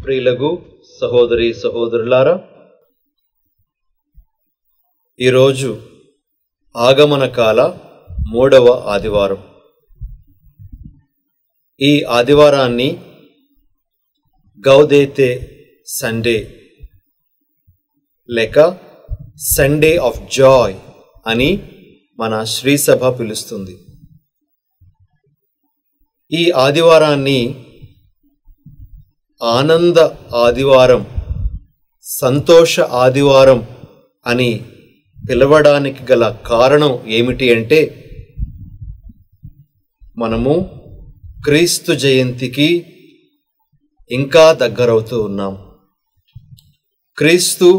ప్రియులగు సహోదరి సహోదరులారా, ఈరోజు ఆగమన కాల 3వ ఆదివారం. ఈ ఆదివారాన్ని గౌదేతే సండే లేక సండే ఆఫ్ జాయ్ అని మన శ్రీసభ పిలుస్తుంది. ఈ ఆదివారాన్ని ఆనంద ఆదివారం, సంతోష ఆదివారం అని పిలవడానికి గల కారణం ఏమిటి అంటే, మనము క్రీస్తు జయంతికి ఇంకా దగ్గరవుతూ ఉన్నాం. క్రీస్తు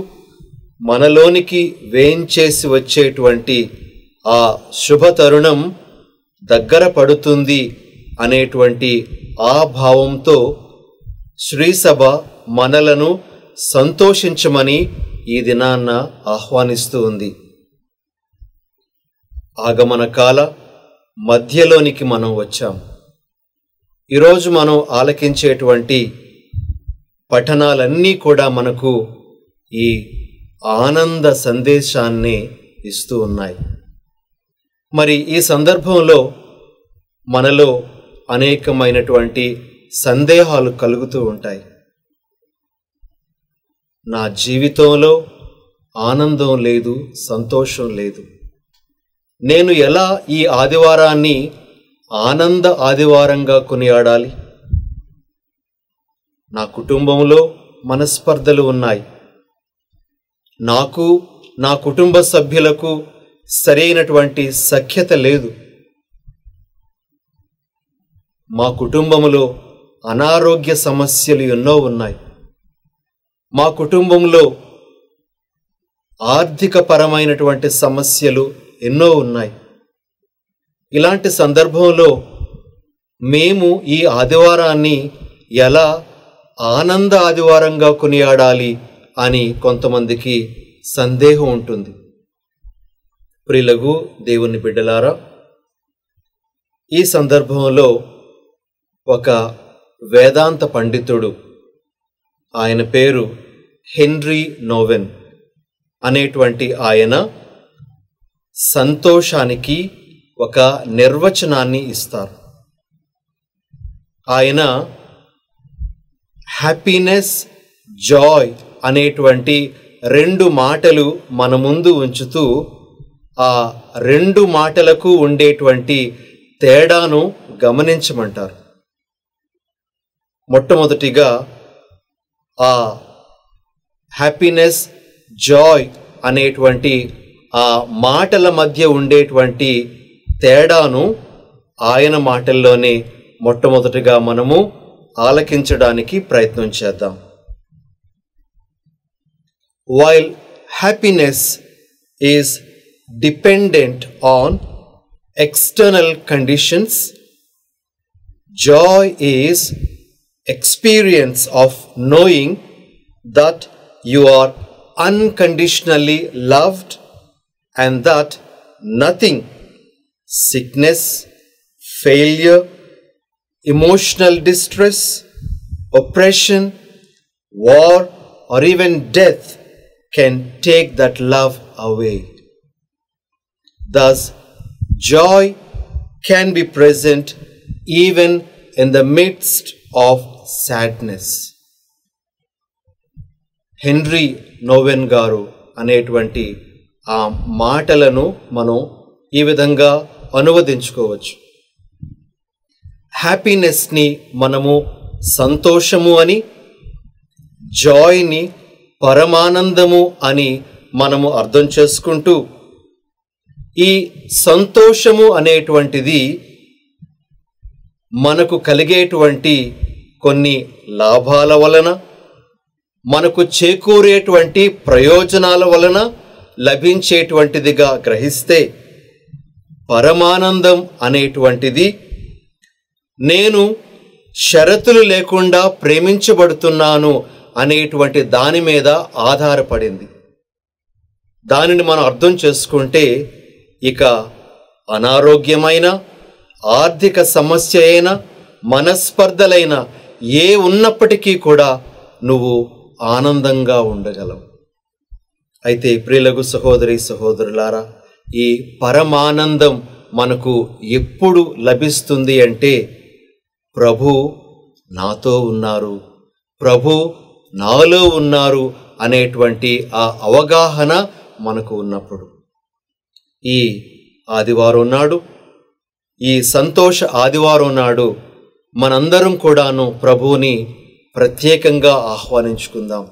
మనలోనికి వేంచేసి వచ్చేటువంటి ఆ శుభ తరుణం దగ్గర పడుతుంది అనేటువంటి ఆ భావంతో శ్రీసభ మనలను సంతోషించమని ఈ దినాన్న ఆహ్వానిస్తూ ఉంది. ఆగమన కాల మధ్యలోనికి మనం వచ్చాం. ఈరోజు మనం ఆలకించేటువంటి పఠనాలన్నీ కూడా మనకు ఈ ఆనంద సందేశాన్ని ఇస్తూ ఉన్నాయి. మరి ఈ సందర్భంలో మనలో అనేకమైనటువంటి సందేహాలు కలుగుతూ ఉంటాయి. నా జీవితంలో ఆనందం లేదు, సంతోషం లేదు. నేను ఎలా ఈ ఆదివారాన్ని ఆనంద ఆదివారంగా కొనియాడాలి? నా కుటుంబంలో మనస్పర్ధలు ఉన్నాయి. నాకు, నా కుటుంబ సభ్యులకు సరైనటువంటి సఖ్యత లేదు. మా కుటుంబంలో అనారోగ్య సమస్యలు ఎన్నో ఉన్నాయి. మా కుటుంబంలో ఆర్థిక పరమైనటువంటి సమస్యలు ఎన్నో ఉన్నాయి. ఇలాంటి సందర్భంలో మేము ఈ ఆదివారాన్ని ఎలా ఆనంద ఆదివారంగా కొనియాడాలి అని కొంతమందికి సందేహం ఉంటుంది. ప్రియులగు దేవుని బిడ్డలారా, ఈ సందర్భంలో ఒక వేదాంత పండితుడు, ఆయన పేరు హెన్రీ నోవెన్ అనేటువంటి ఆయన సంతోషానికి ఒక నిర్వచనాన్ని ఇస్తారు. ఆయన హ్యాపీనెస్, జాయ్ అనేటువంటి 2 మాటలు మన ముందు ఉంచుతూ ఆ 2 మాటలకు ఉండేటువంటి తేడాను గమనించమంటారు. మొట్టమొదటిగా ఆ హ్యాపీనెస్, జాయ్ అనేటువంటి ఆ మాటల మధ్య ఉండేటువంటి తేడాను ఆయన మాటల్లోనే మొట్టమొదటిగా మనము ఆలకించడానికి ప్రయత్నం చేద్దాం. While happiness is dependent on external conditions, joy is experience of knowing that you are unconditionally loved and that nothing, sickness, failure, emotional distress, oppression, war, or even death can take that love away. Thus, joy can be present even in the midst of sadness. Henri Nouwen గారు అనేటువంటి ఆ మాటలను మనం ఈ విధంగా అనువదించుకోవచ్చు. హ్యాపీనెస్ని మనము సంతోషము అని, జాయ్ని పరమానందము అని మనము అర్థం చేసుకుంటూ, ఈ సంతోషము అనేటువంటిది మనకు కలిగేటువంటి కొన్ని లాభాల వలన, మనకు చేకూరేటువంటి ప్రయోజనాల వలన లభించేటువంటిదిగా గ్రహిస్తే, పరమానందం అనేటువంటిది నేను షరతులు లేకుండా ప్రేమించబడుతున్నాను అనేటువంటి దాని మీద ఆధారపడింది. దానిని మనం అర్థం చేసుకుంటే ఇక అనారోగ్యమైన, ఆర్థిక సమస్య అయినా, మనస్పర్ధలైన ఏ ఉన్నప్పటికీ కూడా నువ్వు ఆనందంగా ఉండగలవు. అయితే ప్రియులకు సహోదరి సహోదరులారా, ఈ పరమానందం మనకు ఎప్పుడు లభిస్తుంది అంటే ప్రభు నాతో ఉన్నారు, ప్రభు నాలో ఉన్నారు అనేటువంటి ఆ అవగాహన మనకు ఉన్నప్పుడు. ఈ ఆదివారం నాడు, ఈ సంతోష ఆదివారం నాడు మనందరం కూడాను ప్రభువుని ప్రత్యేకంగా ఆహ్వానించుకుందాం.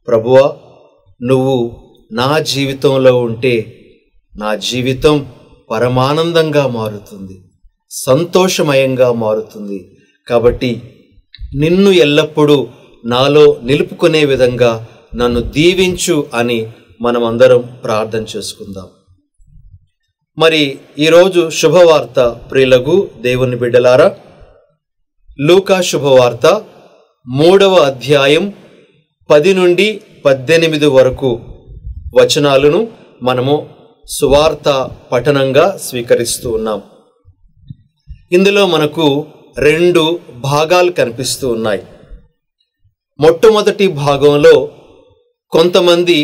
ప్రభువా, నువ్వు నా జీవితంలో ఉంటే నా జీవితం పరమానందంగా మారుతుంది, సంతోషమయంగా మారుతుంది. కాబట్టి నిన్ను ఎల్లప్పుడూ నాలో నిలుపుకునే విధంగా నన్ను దీవించు అని మనమందరం ప్రార్థన చేసుకుందాం. మరి ఈరోజు శుభవార్త ప్రియులకు దేవుని బిడ్డలారా, లూకా శుభవార్త 3వ అధ్యాయం 10 నుండి 18 వరకు వచనాలను మనము సువార్త పఠనంగా స్వీకరిస్తూ ఉన్నాం. ఇందులో మనకు 2 భాగాలు కనిపిస్తూ ఉన్నాయి. మొట్టమొదటి భాగంలో కొంతమంది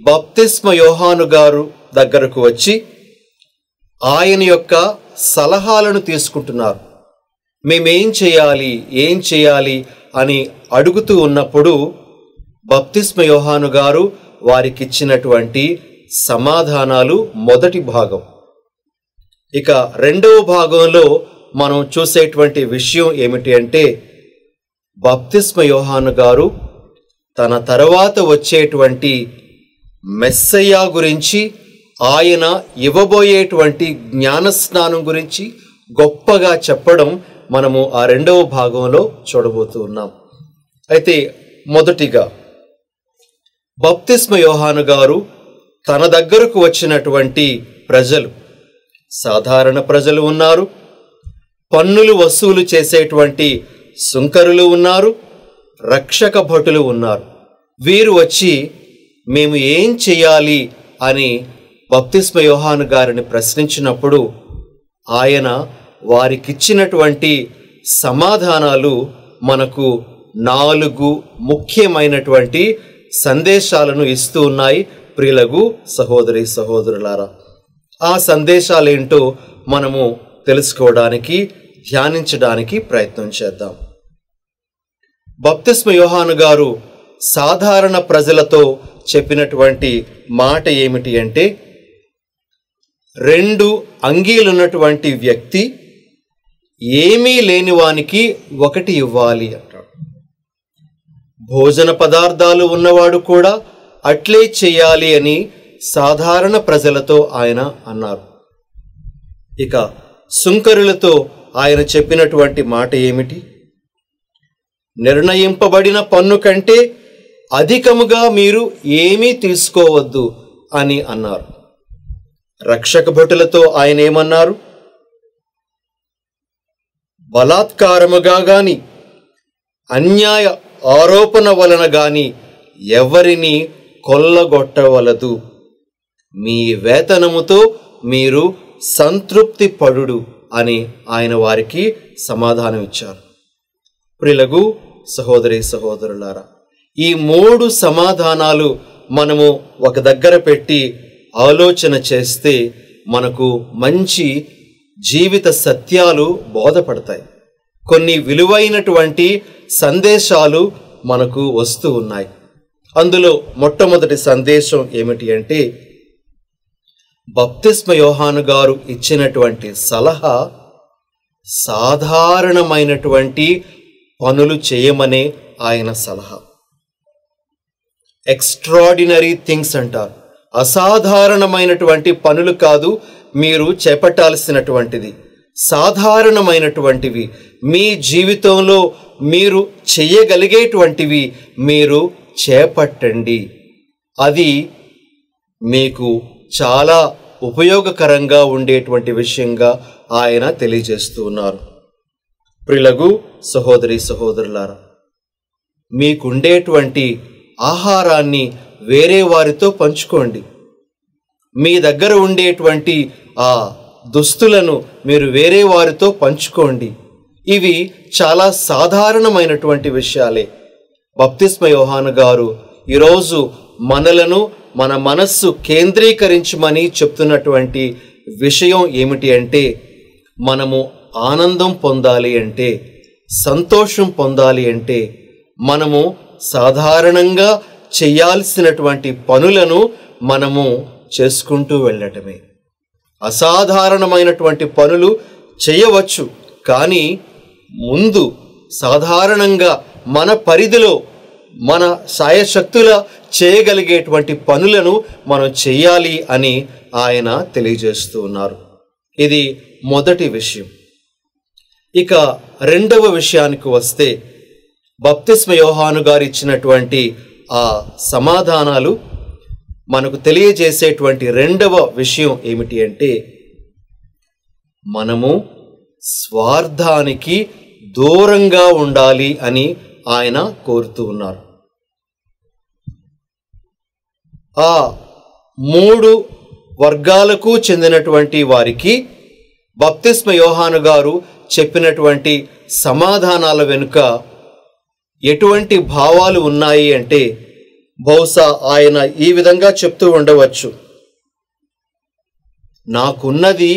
బాప్తిస్మ యోహాను గారు దగ్గరకు వచ్చి ఆయన యొక్క సలహాలను తీసుకుంటున్నారు. మేమేం చేయాలి, ఏం చేయాలి అని అడుగుతూ ఉన్నప్పుడు బాప్తిస్మ యోహాను గారు వారికి ఇచ్చినటువంటి సమాధానాలు మొదటి భాగం. ఇక రెండవ భాగంలో మనం చూసేటువంటి విషయం ఏమిటి అంటే బాప్తిస్మ యోహాను గారు తన తర్వాత వచ్చేటువంటి మెస్సయ్యా గురించి, ఆయన ఇవ్వబోయేటువంటి జ్ఞానస్నానం గురించి గొప్పగా చెప్పడం మనము ఆ రెండవ భాగంలో చూడబోతూ ఉన్నాం. అయితే మొదటిగా బాప్తిస్మ యోహాను గారు తన దగ్గరకు వచ్చినటువంటి ప్రజలు, సాధారణ ప్రజలు ఉన్నారు, పన్నులు వసూలు చేసేటువంటి సుంకరులు ఉన్నారు, రక్షక భటులు ఉన్నారు. వీరు వచ్చి మేము ఏం చేయాలి అని బాప్తిస్మ యోహాను గారిని ప్రశ్నించినప్పుడు ఆయన వారికిచ్చినటువంటి సమాధానాలు మనకు 4 ముఖ్యమైనటువంటి సందేశాలను ఇస్తూ ఉన్నాయి. ప్రియులకు సహోదరి సహోదరులారా, ఆ సందేశాలేంటో మనము తెలుసుకోవడానికి, ధ్యానించడానికి ప్రయత్నం చేద్దాం. బాప్తిస్మ యోహాను గారు సాధారణ ప్రజలతో చెప్పినటువంటి మాట ఏమిటి అంటే 2 అంగీలున్నటువంటి వ్యక్తి ఏమీ లేని వానికి 1 ఇవ్వాలి అంటాడు. భోజన పదార్థాలు ఉన్నవాడు కూడా అట్లే చేయాలి అని సాధారణ ప్రజలతో ఆయన అన్నారు. ఇక సుంకరులతో ఆయన చెప్పినటువంటి మాట ఏమిటి? నిర్ణయింపబడిన పన్ను కంటే అధికముగా మీరు ఏమీ తీసుకోవద్దు అని అన్నారు. రక్షక భటులతో ఆయన ఏమన్నారు? బలాత్కారముగా గాని అన్యాయ ఆరోపణ వలన గాని ఎవరిని కొల్లగొట్టవలదు, మీ వేతనముతో మీరు సంతృప్తి పడుడు అని ఆయన వారికి సమాధానం ఇచ్చారు. ప్రియులకు సహోదరి సహోదరులారా, ఈ 3 సమాధానాలు మనము ఒక దగ్గర పెట్టి ఆలోచన చేస్తే మనకు మంచి జీవిత సత్యాలు బోధపడతాయి. కొన్ని విలువైనటువంటి సందేశాలు మనకు వస్తూ ఉన్నాయి. అందులో మొట్టమొదటి సందేశం ఏమిటి అంటే బాప్తిస్మ యోహాను గారు ఇచ్చినటువంటి సలహా సాధారణమైనటువంటి పనులు చేయమనే ఆయన సలహా. ఎక్స్ట్రాడినరీ థింగ్స్ అంటారు. అసాధారణమైనటువంటి పనులు కాదు మీరు చేపట్టాల్సినటువంటిది, సాధారణమైనటువంటివి, మీ జీవితంలో మీరు చేయగలిగేటువంటివి మీరు చేపట్టండి. అది మీకు చాలా ఉపయోగకరంగా ఉండేటువంటి విషయంగా ఆయన తెలియజేస్తూ ఉన్నారు. ప్రియులకు సహోదరి సహోదరులారా, మీకుండేటువంటి ఆహారాన్ని వేరే వారితో పంచుకోండి. మీ దగ్గర ఉండేటువంటి ఆ దుస్తులను మీరు వేరే వారితో పంచుకోండి. ఇవి చాలా సాధారణమైనటువంటి విషయాలే. బప్తిస్మ యోహాను గారు ఈరోజు మనలను మన మనస్సు కేంద్రీకరించమని చెప్తున్నటువంటి విషయం ఏమిటి అంటే, మనము ఆనందం పొందాలి అంటే, సంతోషం పొందాలి అంటే, మనము సాధారణంగా చేయాల్సినటువంటి పనులను మనము చేసుకుంటూ వెళ్ళటమే. అసాధారణమైనటువంటి పనులు చేయవచ్చు, కానీ ముందు సాధారణంగా మన పరిధిలో మన సాయశక్తుల చేయగలిగేటువంటి పనులను మనం చేయాలి అని ఆయన తెలియజేస్తూ ఉన్నారు. ఇది మొదటి విషయం. ఇక రెండవ విషయానికి వస్తే, బప్తిస్మ యోహాను గారు ఇచ్చినటువంటి ఆ సమాధానాలు మనకు తెలియజేసేటువంటి రెండవ విషయం ఏమిటి అంటే, మనము స్వార్థానికి దూరంగా ఉండాలి అని ఆయన కోరుతూ ఉన్నారు. ఆ 3 వర్గాలకు చెందినటువంటి వారికి బప్తిస్మ యోహాను గారు చెప్పినటువంటి సమాధానాల వెనుక ఎటువంటి భావాలు ఉన్నాయి అంటే, బహుశా ఆయన ఈ విధంగా చెప్తూ ఉండవచ్చు, నాకున్నది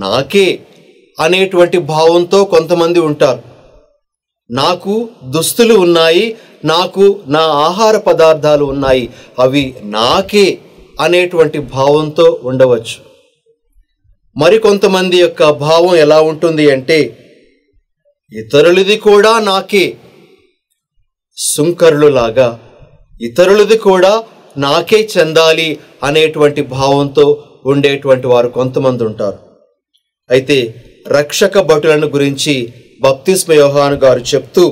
నాకే అనేటువంటి భావంతో కొంతమంది ఉంటారు. నాకు దుస్తులు ఉన్నాయి, నాకు నా ఆహార పదార్థాలు ఉన్నాయి, అవి నాకే అనేటువంటి భావంతో ఉండవచ్చు. మరికొంతమంది యొక్క భావం ఎలా ఉంటుంది అంటే, ఇతరులది కూడా నాకే, సుంకరులులాగా ఇతరులది కూడా నాకే చెందాలి అనేటువంటి భావంతో ఉండేటువంటి వారు కొంతమంది ఉంటారు. అయితే రక్షక భటులను గురించి బప్తిస్మ యోహాను గారు చెప్తూ,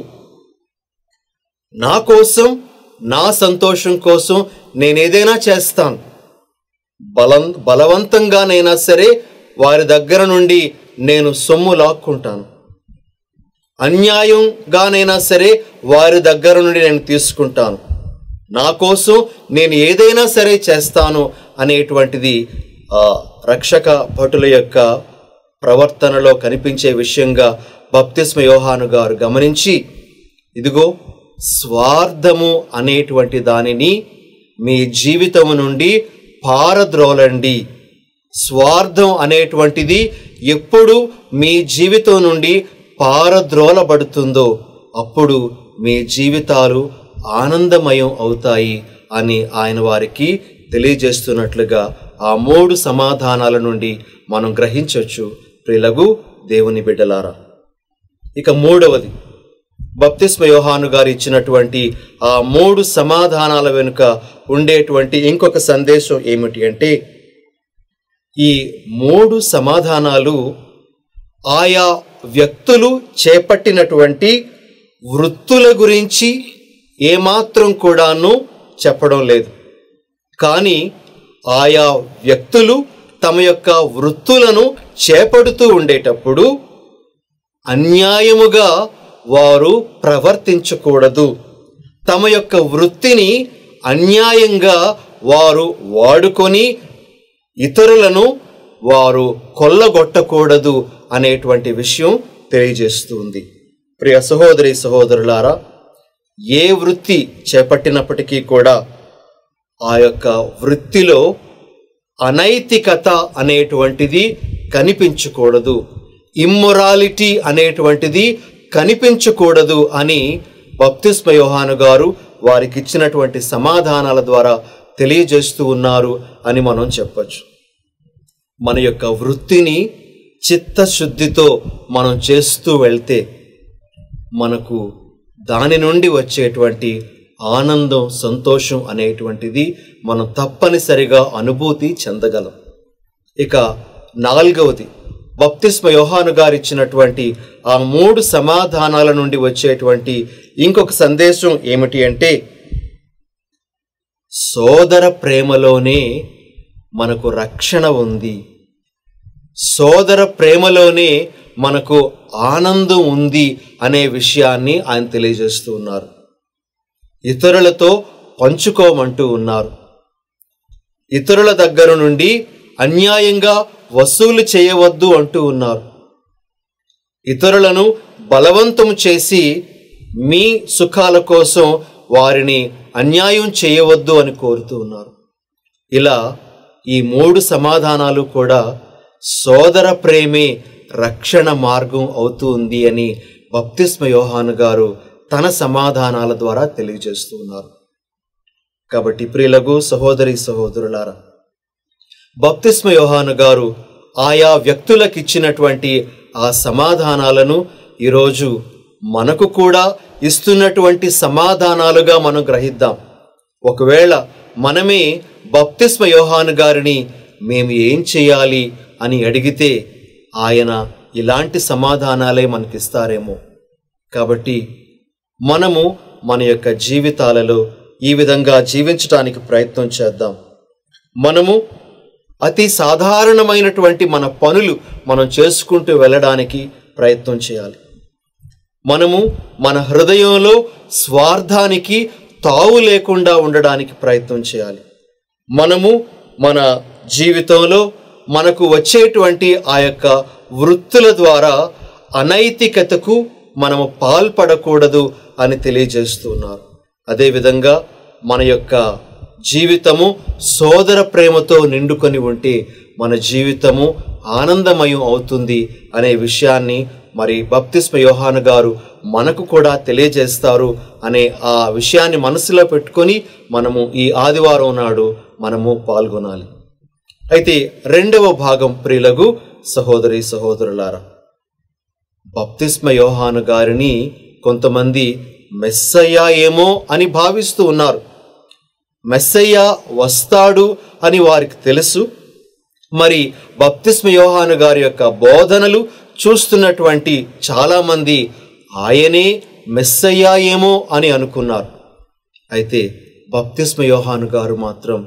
నా కోసం, నా సంతోషం కోసం నేనేదైనా చేస్తాను, బలవంతంగానైనా సరే వారి దగ్గర నుండి నేను సొమ్ము లాక్కుంటాను, అన్యాయంగానైనా సరే వారి దగ్గర నుండి నేను తీసుకుంటాను, నా కోసం నేను ఏదైనా సరే చేస్తాను అనేటువంటిది రక్షక భటుల యొక్క ప్రవర్తనలో కనిపించే విషయంగా బప్తిస్మ యోహాను గారు గమనించి, ఇదిగో స్వార్థము అనేటువంటి దానిని మీ జీవితం నుండి పారద్రోలండి. స్వార్థం అనేటువంటిది ఎప్పుడు మీ జీవితం నుండి పారద్రోలబడుతుందో అప్పుడు మీ జీవితాలు ఆనందమయం అవుతాయి అని ఆయన వారికి తెలియజేస్తున్నట్లుగా ఆ 3 సమాధానాల నుండి మనం గ్రహించవచ్చు ప్రియులగు దేవుని బిడ్డలారా. ఇక మూడవది, బప్తిస్మ యోహాను గారు ఇచ్చినటువంటి ఆ 3 సమాధానాల వెనుక ఉండేటువంటి ఇంకొక సందేశం ఏమిటి అంటే, ఈ 3 సమాధానాలు ఆయా వ్యక్తులు చేపట్టినటువంటి వృత్తుల గురించి ఏమాత్రం కూడాను చెప్పడం లేదు. కానీ ఆయా వ్యక్తులు తమ యొక్క వృత్తులను చేపడుతూ ఉండేటప్పుడు అన్యాయముగా వారు ప్రవర్తించకూడదు. తమ యొక్క వృత్తిని అన్యాయంగా వారు వాడుకొని ఇతరులను వారు కొల్లగొట్టకూడదు అనేటువంటి విషయం తెలియజేస్తుంది. ప్రియ సహోదరి సహోదరులారా, ఏ వృత్తి చేపట్టినప్పటికీ కూడా ఆ యొక్క వృత్తిలో అనైతికత అనేటువంటిది కనిపించకూడదు, ఇమ్మొరాలిటీ అనేటువంటిది కనిపించకూడదు అని బప్తిస్మ యోహాను గారు వారికి ఇచ్చినటువంటి సమాధానాల ద్వారా తెలియజేస్తూ ఉన్నారు అని మనం చెప్పచ్చు. మన యొక్క వృత్తిని చిత్తశుద్ధితో మనం చేస్తూ వెళ్తే మనకు దాని నుండి వచ్చేటువంటి ఆనందం, సంతోషం అనేటువంటిది మనం తప్పనిసరిగా అనుభూతి చెందగలం. ఇక 4వది, బప్తిస్మ యోహాను గారు ఇచ్చినటువంటి ఆ 3 సమాధానాల నుండి వచ్చేటువంటి ఇంకొక సందేశం ఏమిటి అంటే, సోదర ప్రేమలోనే మనకు రక్షణ ఉంది, సోదర ప్రేమలోనే మనకు ఆనందం ఉంది అనే విషయాన్ని ఆయన తెలియజేస్తూ ఉన్నారు. ఇతరులతో పంచుకోమంటూ ఉన్నారు. ఇతరుల దగ్గర నుండి అన్యాయంగా వసూలు చేయవద్దు అంటూ ఉన్నారు. ఇతరులను బలవంతం చేసి మీ సుఖాల కోసం వారిని అన్యాయం చేయవద్దు అని కోరుతూ ఉన్నారు. ఇలా ఈ 3 సమాధానాలు కూడా సోదర ప్రేమే రక్షణ మార్గం అవుతుంది అని బప్తిస్మ యోహాను గారు తన సమాధానాల ద్వారా తెలియజేస్తూ ఉన్నారు. కాబట్టి ప్రియులకు సహోదరి సహోదరులారా, బప్తిస్మ యోహాను గారు ఆయా వ్యక్తులకు ఇచ్చినటువంటి ఆ సమాధానాలను ఈరోజు మనకు కూడా ఇస్తున్నటువంటి సమాధానాలుగా మనం గ్రహిద్దాం. ఒకవేళ మనమే బప్తిస్మ యోహాను గారిని మేము ఏం చేయాలి అని అడిగితే ఆయన ఇలాంటి సమాధానాలే మనకిస్తారేమో. కాబట్టి మనము మన యొక్క జీవితాలలో ఈ విధంగా జీవించడానికి ప్రయత్నం చేద్దాం. మనము అతి సాధారణమైనటువంటి మన పనులు మనం చేసుకుంటూ వెళ్ళడానికి ప్రయత్నం చేయాలి. మనము మన హృదయంలో స్వార్థానికి తావు లేకుండా ఉండడానికి ప్రయత్నం చేయాలి. మనము మన జీవితంలో మనకు వచ్చేటువంటి ఆ యొక్క వృత్తుల ద్వారా అనైతికతకు మనము పాల్పడకూడదు అని తెలియజేస్తున్నారు. అదేవిధంగా మన యొక్క జీవితము సోదర ప్రేమతో నిండుకొని ఉంటే మన జీవితము ఆనందమయం అవుతుంది అనే విషయాన్ని మరి బప్తిస్మ యోహాను గారు మనకు కూడా తెలియజేస్తారు అనే ఆ విషయాన్ని మనసులో పెట్టుకొని మనము ఈ ఆదివారం నాడు మనము పాల్గొనాలి. అయితే 2వ భాగం ప్రియులకు సహోదరి సహోదరులారా, బప్తిస్మ యోహాను గారిని కొంతమంది మెస్సయ్య ఏమో అని భావిస్తూ ఉన్నారు. మెస్సయ్య వస్తాడు అని వారికి తెలుసు. మరి బప్తిస్మ యోహాను గారి యొక్క బోధనలు చూస్తున్నటువంటి చాలామంది ఆయనే మెస్సయ్య ఏమో అని అనుకున్నారు. అయితే బప్తిస్మ యోహాను గారు మాత్రం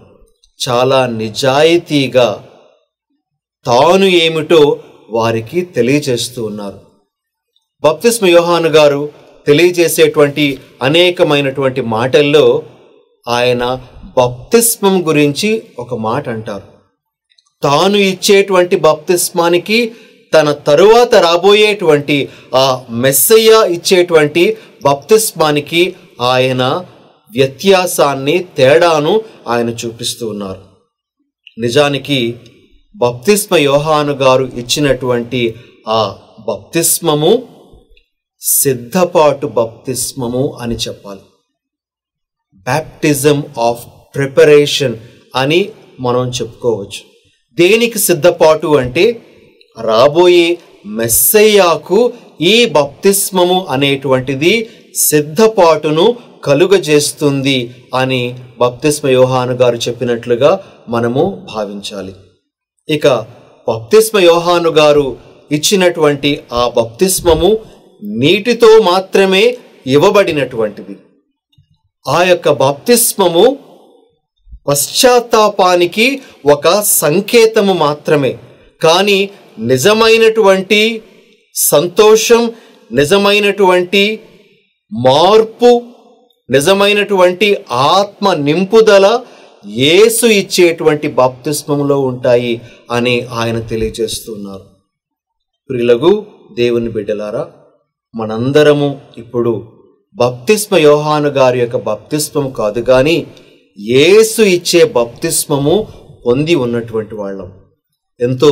చాలా నిజాయితీగా తాను ఏమిటో వారికి తెలియజేస్తూ ఉన్నారు. బప్తిస్మ యోహాను గారు తెలియజేసేటువంటి అనేకమైనటువంటి మాటల్లో ఆయన బప్తిస్మం గురించి ఒక మాట అంటారు. తాను ఇచ్చేటువంటి బప్తిస్మానికి తన తరువాత రాబోయేటువంటి ఆ మెస్సయ్య ఇచ్చేటువంటి బప్తిస్మానికి ఆయన వ్యత్యాసాన్ని తేడాను ఆయన చూపిస్తూ ఉన్నారు. నిజానికి బప్తిస్మ యోహాను గారు ఇచ్చినటువంటి ఆ బప్తిస్మము సిద్ధపాటు బప్తిస్మము అని చెప్పాలి. బ్యాప్టిజం ఆఫ్ ప్రిపరేషన్ అని మనం చెప్పుకోవచ్చు. దేనికి సిద్ధపాటు అంటే రాబోయే మెస్సయ్యాకు ఈ బప్తిస్మము అనేటువంటిది సిద్ధపాటును కలుగజేస్తుంది అని బప్తిస్మ యోహాను గారు చెప్పినట్లుగా మనము భావించాలి. ఇక బప్తిస్మ యోహాను గారు ఇచ్చినటువంటి ఆ బప్తిస్మము నీటితో మాత్రమే ఇవ్వబడినటువంటిది. ఆ యొక్క బప్తిస్మము పశ్చాత్తాపానికి ఒక సంకేతము మాత్రమే. కానీ నిజమైనటువంటి సంతోషం, నిజమైనటువంటి మార్పు, నిజమైనటువంటి ఆత్మ నింపుదల యేసు ఇచ్చేటువంటి బాప్తిస్మంలో ఉంటాయి అని ఆయన తెలియజేస్తున్నారు. ప్రియులకు దేవుని బిడ్డలారా, మనందరము ఇప్పుడు బాప్తిస్మ యోహాను గారి యొక్క బాప్తిస్మము కాదు కానీ యేసు ఇచ్చే బాప్తిస్మము పొంది ఉన్నటువంటి వాళ్ళం. ఎంతో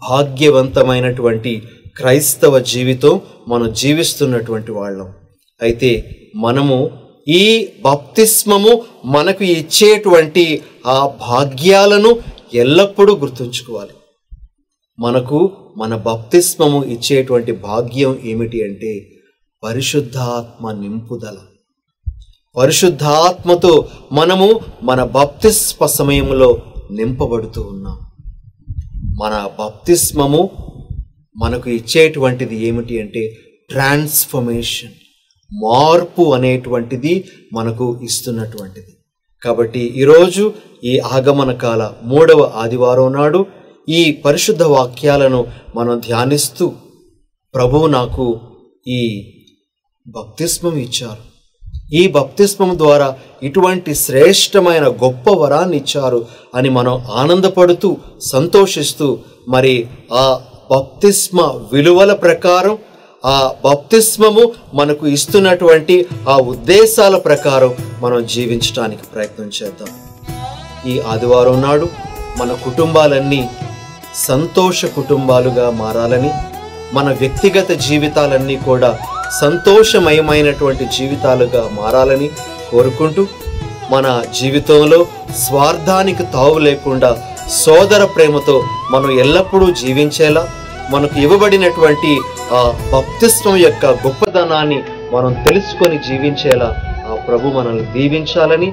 భాగ్యవంతమైనటువంటి క్రైస్తవ జీవితం మనం జీవిస్తున్నటువంటి వాళ్ళం. అయితే మనము ఈ బాప్తిస్మము మనకు ఇచ్చేటువంటి ఆ భాగ్యాలను ఎల్లప్పుడూ గుర్తుంచుకోవాలి. మనకు మన బాప్తిస్మము ఇచ్చేటువంటి భాగ్యం ఏమిటి అంటే పరిశుద్ధాత్మ నింపుదల. పరిశుద్ధాత్మతో మనము మన బాప్తిస్మ సమయంలో నింపబడుతూ ఉన్నాం. మన బాప్తిస్మము మనకు ఇచ్చేటువంటిది ఏమిటి అంటే ట్రాన్స్ఫర్మేషన్, మార్పు అనేటువంటిది మనకు ఇస్తున్నటువంటిది. కాబట్టి ఈరోజు ఈ ఆగమన కాల 3వ ఆదివారం నాడు ఈ పరిశుద్ధ వాక్యాలను మనం ధ్యానిస్తూ ప్రభువు నాకు ఈ బాప్తిస్మం ఇచ్చారు, ఈ బాప్తిస్మం ద్వారా ఇటువంటి శ్రేష్టమైన గొప్ప వరాన్ని ఇచ్చారు అని మనం ఆనందపడుతూ సంతోషిస్తూ మరి ఆ బాప్తిస్మ విలువల ప్రకారం, ఆ బప్తిస్మము మనకు ఇస్తున్నటువంటి ఆ ఉద్దేశాల ప్రకారం మనం జీవించడానికి ప్రయత్నం చేద్దాం. ఈ ఆదివారం నాడు మన కుటుంబాలన్నీ సంతోష కుటుంబాలుగా మారాలని, మన వ్యక్తిగత జీవితాలన్నీ కూడా సంతోషమయమైనటువంటి జీవితాలుగా మారాలని కోరుకుంటూ, మన జీవితంలో స్వార్థానికి తావు లేకుండా సోదర ప్రేమతో మనం ఎల్లప్పుడూ జీవించేలా, మనకు ఇవ్వబడినటువంటి ఆ బప్తిస్మం యొక్క గొప్పదనాన్ని మనం తెలుసుకొని జీవించేలా ఆ ప్రభు మనల్ని దీవించాలని